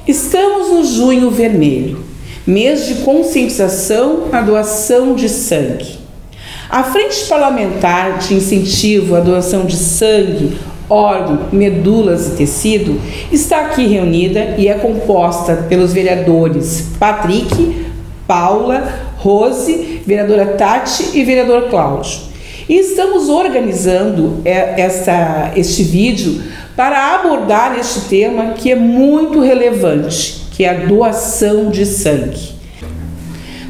Estamos no Junho Vermelho, mês de conscientização à doação de sangue. A Frente Parlamentar de Incentivo à Doação de Sangue, órgão, medulas e tecido está aqui reunida e é composta pelos vereadores Patrick, Paula, Rose, vereadora Tati e vereador Cláudio. E estamos organizando este vídeo para abordar este tema que é muito relevante, que é a doação de sangue.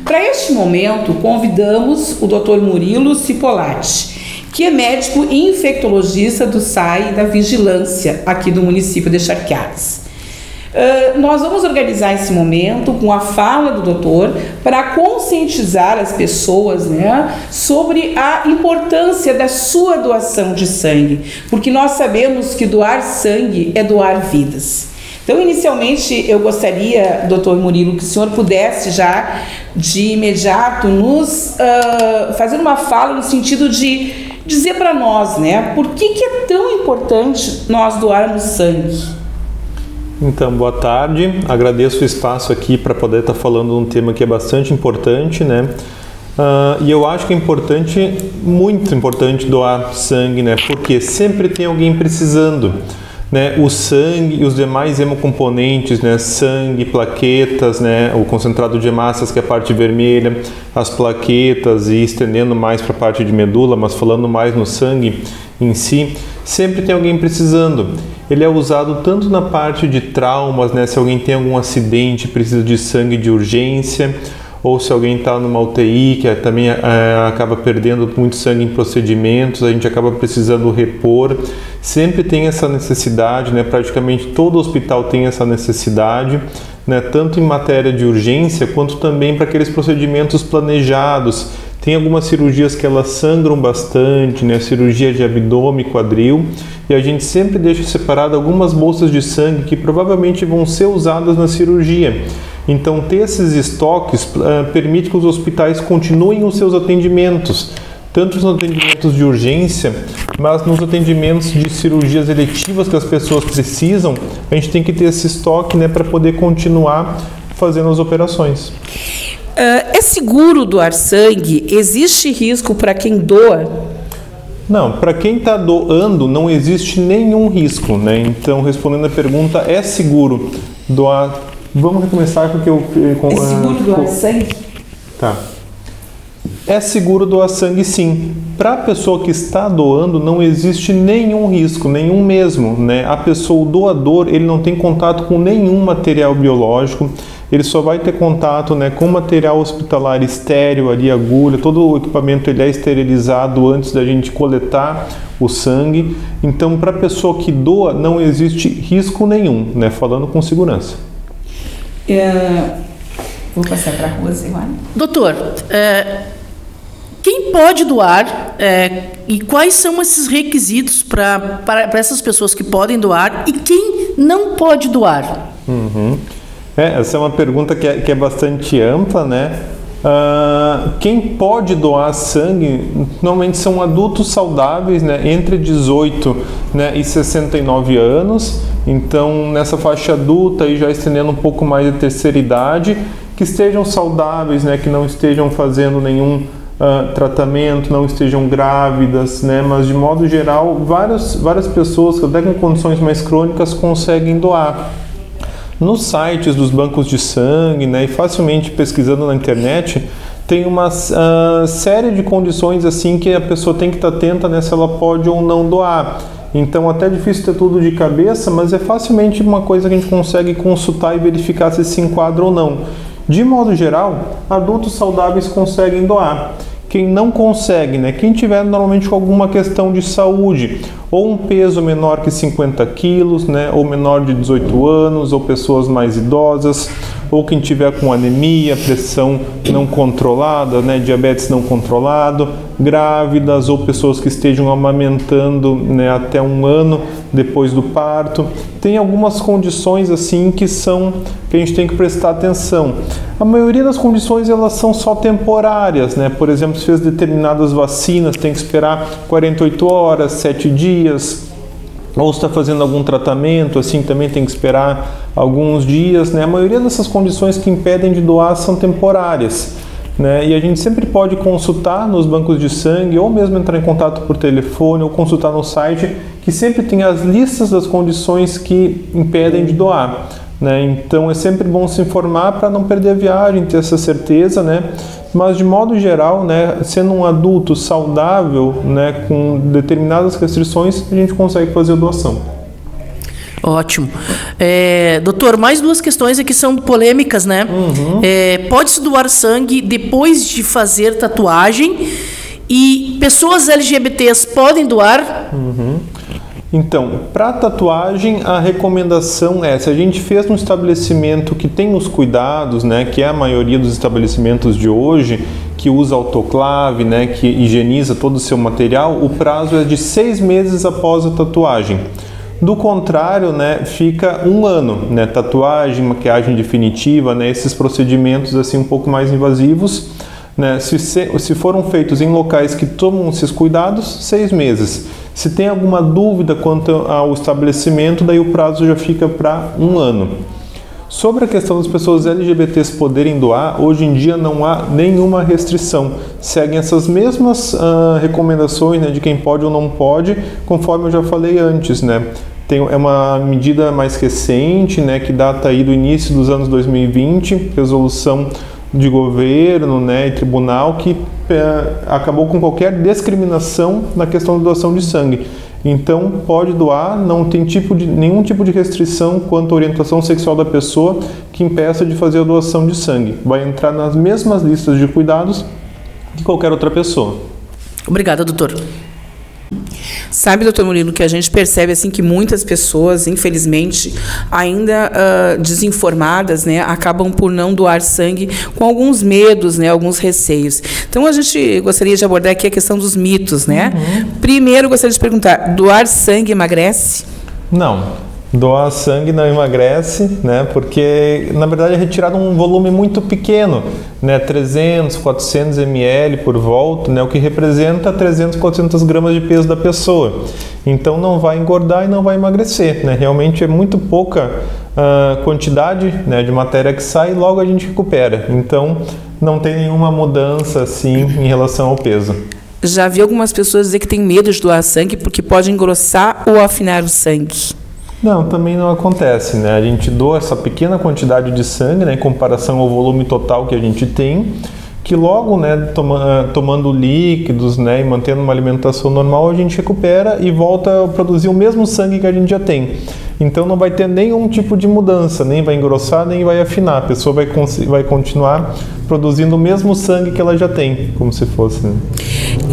Para este momento, convidamos o Dr. Murilo Cipolatti, que é médico e infectologista do SAI da Vigilância aqui do município de Charqueadas. Nós vamos organizar esse momento com a fala do doutor para conscientizar as pessoas, né, sobre a importância da sua doação de sangue, porque nós sabemos que doar sangue é doar vidas. Então, inicialmente, eu gostaria, doutor Murilo, que o senhor pudesse já, de imediato, nos fazer uma fala no sentido de dizer para nós, né, por que é tão importante nós doarmos sangue. Então, boa tarde, agradeço o espaço aqui para poder estar falando de um tema que é bastante importante, né? E eu acho que é importante, muito importante doar sangue, né? Porque sempre tem alguém precisando, né? O sangue e os demais hemocomponentes, né? Sangue, plaquetas, né? O concentrado de hemácias, que é a parte vermelha, as plaquetas e estendendo mais para a parte de medula, mas falando mais no sangue em si, sempre tem alguém precisando. Ele é usado tanto na parte de traumas, né? Se alguém tem algum acidente, precisa de sangue de urgência, ou se alguém está numa UTI, que também acaba perdendo muito sangue em procedimentos, a gente acaba precisando repor. Sempre tem essa necessidade, né? Praticamente todo hospital tem essa necessidade, né? Tanto em matéria de urgência, quanto também para aqueles procedimentos planejados. Tem algumas cirurgias que elas sangram bastante, né? Cirurgia de abdômen, quadril, e a gente sempre deixa separado algumas bolsas de sangue que provavelmente vão ser usadas na cirurgia. Então, ter esses estoques permite que os hospitais continuem os seus atendimentos, tanto nos atendimentos de urgência, mas nos atendimentos de cirurgias eletivas que as pessoas precisam, a gente tem que ter esse estoque, né, para poder continuar fazendo as operações. É seguro doar sangue? Existe risco para quem doa? Não, para quem está doando não existe nenhum risco, né? Então, respondendo a pergunta, é seguro doar? Vamos recomeçar porque eu... É seguro doar sangue? Tá. É seguro doar sangue, sim. Para a pessoa que está doando, não existe nenhum risco, nenhum mesmo, né? A pessoa, o doador, ele não tem contato com nenhum material biológico, ele só vai ter contato, né, com material hospitalar estéril, ali, agulha, todo o equipamento ele é esterilizado antes da gente coletar o sangue. Então, para a pessoa que doa, não existe risco nenhum, né, falando com segurança. Vou passar para a Rose agora. Doutor, quem pode doar e quais são esses requisitos para essas pessoas que podem doar e quem não pode doar? Essa é uma pergunta que é bastante ampla, né? Quem pode doar sangue normalmente são adultos saudáveis, né, entre 18, né, e 69 anos. Então, nessa faixa adulta, e já estendendo um pouco mais de terceira idade, que estejam saudáveis, né, que não estejam fazendo nenhum tratamento, não estejam grávidas, né, mas de modo geral, várias pessoas, até com condições mais crônicas, conseguem doar. Nos sites dos bancos de sangue, né, e facilmente pesquisando na internet, tem uma série de condições assim que a pessoa tem que estar atenta, né, se ela pode ou não doar. Então, até é difícil ter tudo de cabeça, mas é facilmente uma coisa que a gente consegue consultar e verificar se se enquadra ou não. De modo geral, adultos saudáveis conseguem doar. Quem não consegue, né? Quem tiver normalmente com alguma questão de saúde, ou um peso menor que 50 quilos, né? Ou menor de 18 anos, ou pessoas mais idosas, ou quem tiver com anemia, pressão não controlada, né? Diabetes não controlado, grávidas ou pessoas que estejam amamentando, né, até 1 ano depois do parto. Tem algumas condições assim que a gente tem que prestar atenção. A maioria das condições elas são só temporárias, né? Por exemplo, se fez determinadas vacinas, tem que esperar 48 horas, 7 dias. ou está fazendo algum tratamento, assim também tem que esperar alguns dias, né? A maioria dessas condições que impedem de doar são temporárias, né? E a gente sempre pode consultar nos bancos de sangue ou mesmo entrar em contato por telefone ou consultar no site, que sempre tem as listas das condições que impedem de doar, né? Então é sempre bom se informar para não perder a viagem, ter essa certeza, né? Mas de modo geral, né, sendo um adulto saudável, né, com determinadas restrições, a gente consegue fazer a doação. Ótimo. Doutor, mais duas questões aqui são polêmicas, né? Pode-se doar sangue depois de fazer tatuagem? E pessoas LGBTs podem doar? Então, para tatuagem, a recomendação é, se a gente fez um estabelecimento que tem os cuidados, né, que é a maioria dos estabelecimentos de hoje, que usa autoclave, né, que higieniza todo o seu material, o prazo é de 6 meses após a tatuagem. Do contrário, né, fica 1 ano, né, tatuagem, maquiagem definitiva, né, esses procedimentos assim um pouco mais invasivos, né, se foram feitos em locais que tomam esses cuidados, 6 meses. Se tem alguma dúvida quanto ao estabelecimento, daí o prazo já fica para 1 ano. Sobre a questão das pessoas LGBTs poderem doar, hoje em dia não há nenhuma restrição. Seguem essas mesmas recomendações, né, de quem pode ou não pode, conforme eu já falei antes, né? É uma medida mais recente, né, que data aí do início dos anos 2020, resolução de governo, né, e tribunal, que acabou com qualquer discriminação na questão da doação de sangue. Então, pode doar, não tem nenhum tipo de restrição quanto à orientação sexual da pessoa que impeça de fazer a doação de sangue. Vai entrar nas mesmas listas de cuidados que qualquer outra pessoa. Obrigada, doutor. Sabe, doutor Murilo, que a gente percebe assim que muitas pessoas, infelizmente, ainda desinformadas, né, acabam por não doar sangue com alguns medos, né, alguns receios. Então, a gente gostaria de abordar aqui a questão dos mitos, né? Primeiro, gostaria de perguntar, doar sangue emagrece? Não. Doar sangue não emagrece, né? Porque na verdade é retirado um volume muito pequeno, né? 300, 400 ml por volta, né? O que representa 300, 400 gramas de peso da pessoa. Então não vai engordar e não vai emagrecer, né? Realmente é muito pouca quantidade, né, de matéria que sai e logo a gente recupera. Então não tem nenhuma mudança assim em relação ao peso. Já vi algumas pessoas dizer que tem medo de doar sangue porque pode engrossar ou afinar o sangue. Não, também não acontece, né? A gente doa essa pequena quantidade de sangue, né, em comparação ao volume total que a gente tem, que logo, né, tomando líquidos, né, e mantendo uma alimentação normal, a gente recupera e volta a produzir o mesmo sangue que a gente já tem. Então não vai ter nenhum tipo de mudança, nem vai engrossar, nem vai afinar. A pessoa vai continuar produzindo o mesmo sangue que ela já tem, como se fosse, né?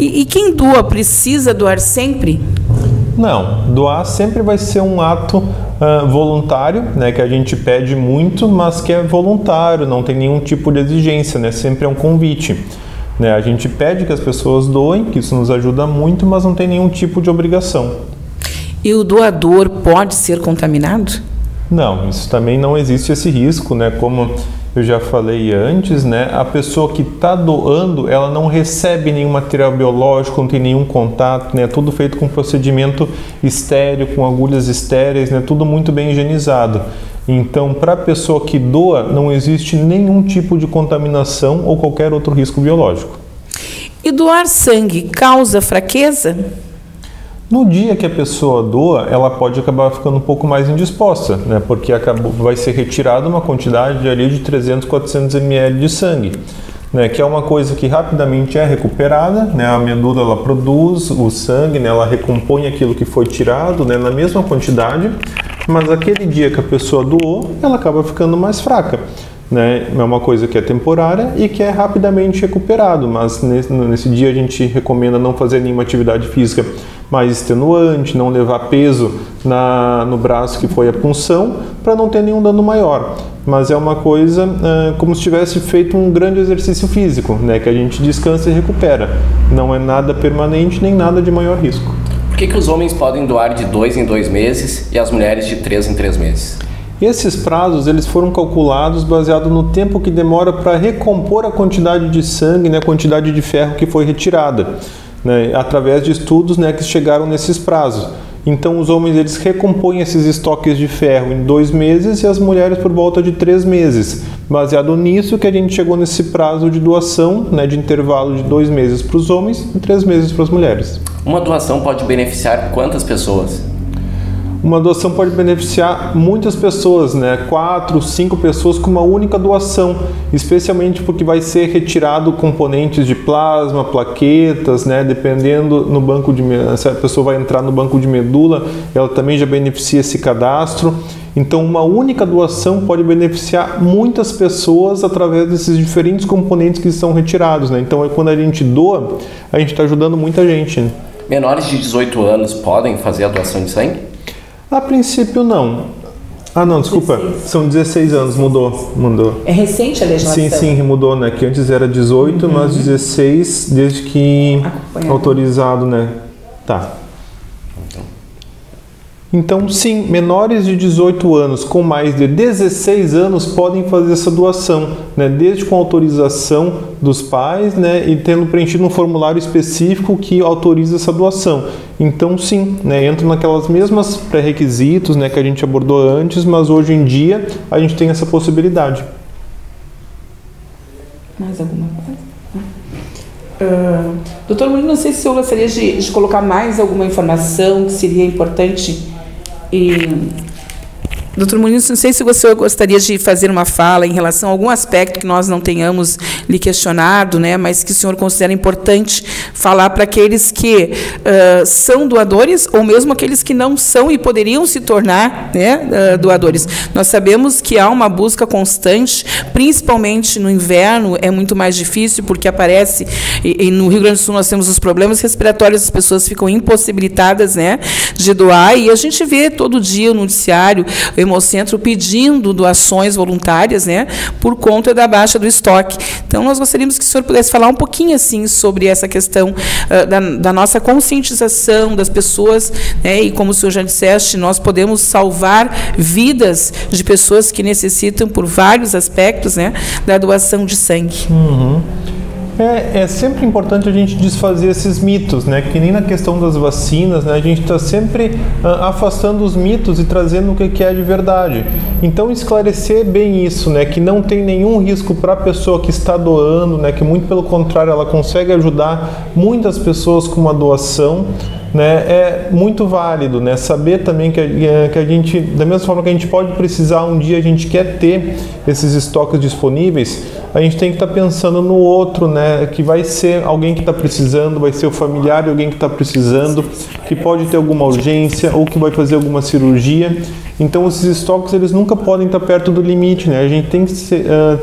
E quem doa precisa doar sempre? Não, doar sempre vai ser um ato voluntário, né, que a gente pede muito, mas que é voluntário, não tem nenhum tipo de exigência, né, sempre é um convite. Né, a gente pede que as pessoas doem, que isso nos ajuda muito, mas não tem nenhum tipo de obrigação. E o doador pode ser contaminado? Não, isso também não existe esse risco, né, como eu já falei antes, né, a pessoa que está doando, ela não recebe nenhum material biológico, não tem nenhum contato, né, tudo feito com procedimento estéril, com agulhas estéreis, né, tudo muito bem higienizado. Então, para a pessoa que doa, não existe nenhum tipo de contaminação ou qualquer outro risco biológico. E doar sangue causa fraqueza? No dia que a pessoa doa, ela pode acabar ficando um pouco mais indisposta, né? Porque vai ser retirada uma quantidade ali de 300, 400 ml de sangue, né? Que é uma coisa que rapidamente é recuperada, né? A medula ela produz o sangue, né? Ela recompõe aquilo que foi tirado, né? Na mesma quantidade, mas aquele dia que a pessoa doou, ela acaba ficando mais fraca. Né? É uma coisa que é temporária e que é rapidamente recuperado, mas nesse dia a gente recomenda não fazer nenhuma atividade física mais extenuante, não levar peso no braço que foi a punção, para não ter nenhum dano maior. Mas é uma coisa como se tivesse feito um grande exercício físico, né? Que a gente descansa e recupera. Não é nada permanente nem nada de maior risco. Por que os homens podem doar de 2 em 2 meses e as mulheres de 3 em 3 meses? Esses prazos eles foram calculados baseado no tempo que demora para recompor a quantidade de sangue, né, a quantidade de ferro que foi retirada, né, através de estudos, né, que chegaram nesses prazos. Então os homens eles recompõem esses estoques de ferro em 2 meses e as mulheres por volta de 3 meses. Baseado nisso que a gente chegou nesse prazo de doação, né, de intervalo de 2 meses para os homens e 3 meses para as mulheres. Uma doação pode beneficiar quantas pessoas? Uma doação pode beneficiar muitas pessoas, né? 4, 5 pessoas com uma única doação, especialmente porque vai ser retirado componentes de plasma, plaquetas, né? Dependendo no banco de, se a pessoa vai entrar no banco de medula, ela também já beneficia esse cadastro. Então, uma única doação pode beneficiar muitas pessoas através desses diferentes componentes que são retirados, né? Então, quando a gente doa, a gente está ajudando muita gente, né? Menores de 18 anos podem fazer a doação de sangue? A princípio, não. Ah, não, desculpa. 16. São 16 anos, mudou. É recente a legislação? Sim, mudou, né? Que antes era 18, mas 16, desde que autorizado, né? Tá. Então, sim, menores de 18 anos com mais de 16 anos podem fazer essa doação, né? Desde com autorização dos pais, né? E tendo preenchido um formulário específico que autoriza essa doação. Então, sim, né? Entra naquelas mesmas pré-requisitos, né? Que a gente abordou antes, mas hoje em dia a gente tem essa possibilidade. Mais alguma coisa? Doutor Murilo, não sei se o senhor gostaria de colocar mais alguma informação que seria importante. Doutor Muniz, não sei se o senhor gostaria de fazer uma fala em relação a algum aspecto que nós não tenhamos lhe questionado, né, mas que o senhor considera importante falar para aqueles que são doadores ou mesmo aqueles que não são e poderiam se tornar, né, doadores. Nós sabemos que há uma busca constante, principalmente no inverno, é muito mais difícil porque aparece, e no Rio Grande do Sul nós temos os problemas respiratórios, as pessoas ficam impossibilitadas, né, de doar, e a gente vê todo dia o noticiário, o Hemocentro pedindo doações voluntárias, né, por conta da baixa do estoque. Então, nós gostaríamos que o senhor pudesse falar um pouquinho assim sobre essa questão da nossa conscientização das pessoas, né, e como o senhor já disseste, nós podemos salvar vidas de pessoas que necessitam por vários aspectos, né, da doação de sangue. É sempre importante a gente desfazer esses mitos, né? Que nem na questão das vacinas, né? A gente está sempre afastando os mitos e trazendo o que é de verdade. Então, esclarecer bem isso, né? Que não tem nenhum risco para a pessoa que está doando, né? Que muito pelo contrário, ela consegue ajudar muitas pessoas com uma doação, né? É muito válido, né? Saber também que a gente, da mesma forma que a gente pode precisar, um dia a gente quer ter esses estoques disponíveis, a gente tem que estar pensando no outro, né? Que vai ser alguém que está precisando, vai ser o familiar de alguém que está precisando, que pode ter alguma urgência ou que vai fazer alguma cirurgia. Então, esses estoques, eles nunca podem estar perto do limite, né? A gente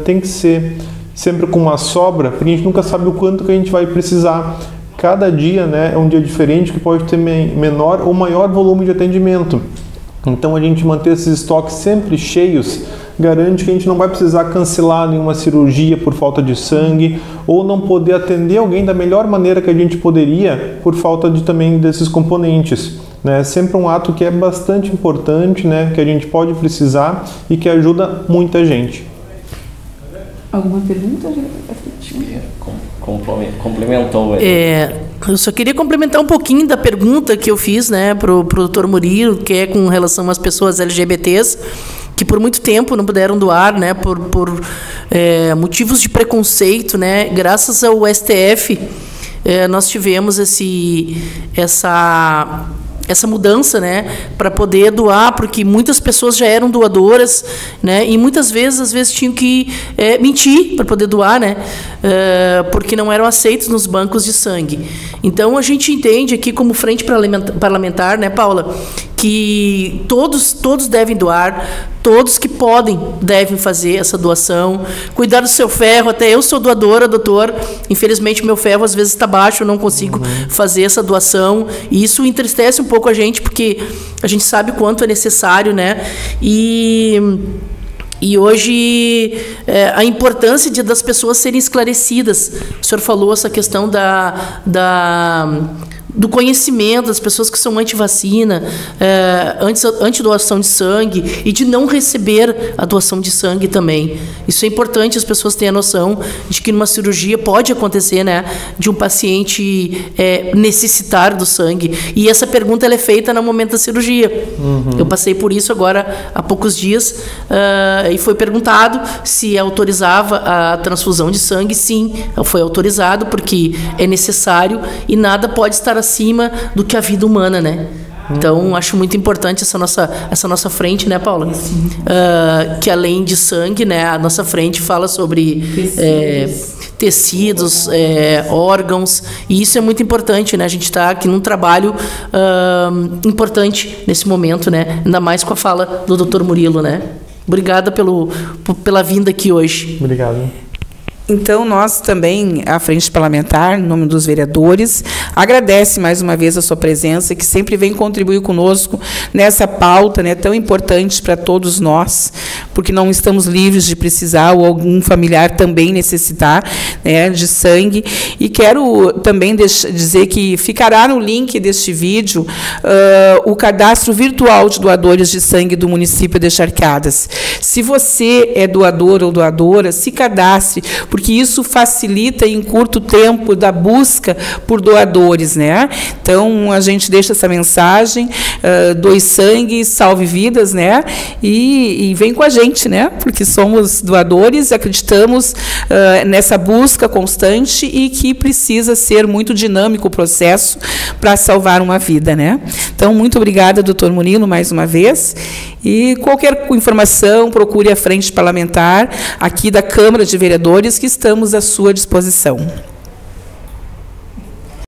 tem que ser sempre com uma sobra, porque a gente nunca sabe o quanto que a gente vai precisar. Cada dia, né, é um dia diferente que pode ter menor ou maior volume de atendimento. Então, a gente manter esses estoques sempre cheios garante que a gente não vai precisar cancelar nenhuma cirurgia por falta de sangue ou não poder atender alguém da melhor maneira que a gente poderia por falta também desses componentes. É sempre um ato que é bastante importante, né, que a gente pode precisar e que ajuda muita gente. Alguma pergunta? Complementou. Eu só queria complementar um pouquinho da pergunta que eu fiz, né, pro Dr. Murilo, que é com relação às pessoas LGBTs, que por muito tempo não puderam doar, né, por motivos de preconceito, né. Graças ao STF, nós tivemos essa mudança, né, para poder doar, porque muitas pessoas já eram doadoras, né, e muitas vezes, às vezes, tinham que mentir para poder doar, né, porque não eram aceitos nos bancos de sangue. Então, a gente entende aqui como frente parlamentar, né, Paula, que todos devem doar, todos que podem devem fazer essa doação, cuidar do seu ferro. Até eu sou doadora, doutor, infelizmente meu ferro às vezes está baixo, eu não consigo fazer essa doação, e isso entristece um pouco a gente, porque a gente sabe o quanto é necessário, né, e hoje a importância das pessoas serem esclarecidas. O senhor falou essa questão do conhecimento das pessoas que são anti-vacina, anti-doação de sangue, e de não receber a doação de sangue também. Isso é importante, as pessoas terem a noção de que numa cirurgia pode acontecer, né, de um paciente necessitar do sangue. E essa pergunta ela é feita no momento da cirurgia. Eu passei por isso agora há poucos dias, e foi perguntado se autorizava a transfusão de sangue. Sim, foi autorizado, porque é necessário e nada pode estar acima do que a vida humana, né? Então, acho muito importante essa nossa frente, né, Paula? Que além de sangue, né, a nossa frente fala sobre tecidos, órgãos, e isso é muito importante, né? A gente está aqui num trabalho importante nesse momento, né? Ainda mais com a fala do Dr. Murilo, né? Obrigada pela vinda aqui hoje. Obrigado. Então, nós também, a Frente Parlamentar, em nome dos vereadores, agradece mais uma vez a sua presença, que sempre vem contribuir conosco nessa pauta, né, tão importante para todos nós, porque não estamos livres de precisar, ou algum familiar também necessitar, né, de sangue. E quero também dizer que ficará no link deste vídeo o cadastro virtual de doadores de sangue do município de Charquadas. Se você é doador ou doadora, se cadastre, porque isso facilita em curto tempo da busca por doadores, né? Então, a gente deixa essa mensagem, doe sangue, salve vidas, né? E vem com a gente, né? Porque somos doadores, acreditamos nessa busca constante e que precisa ser muito dinâmico o processo para salvar uma vida, né? Então, muito obrigada, doutor Murilo, mais uma vez. E qualquer informação, procure a Frente Parlamentar aqui da Câmara de Vereadores, que estamos à sua disposição.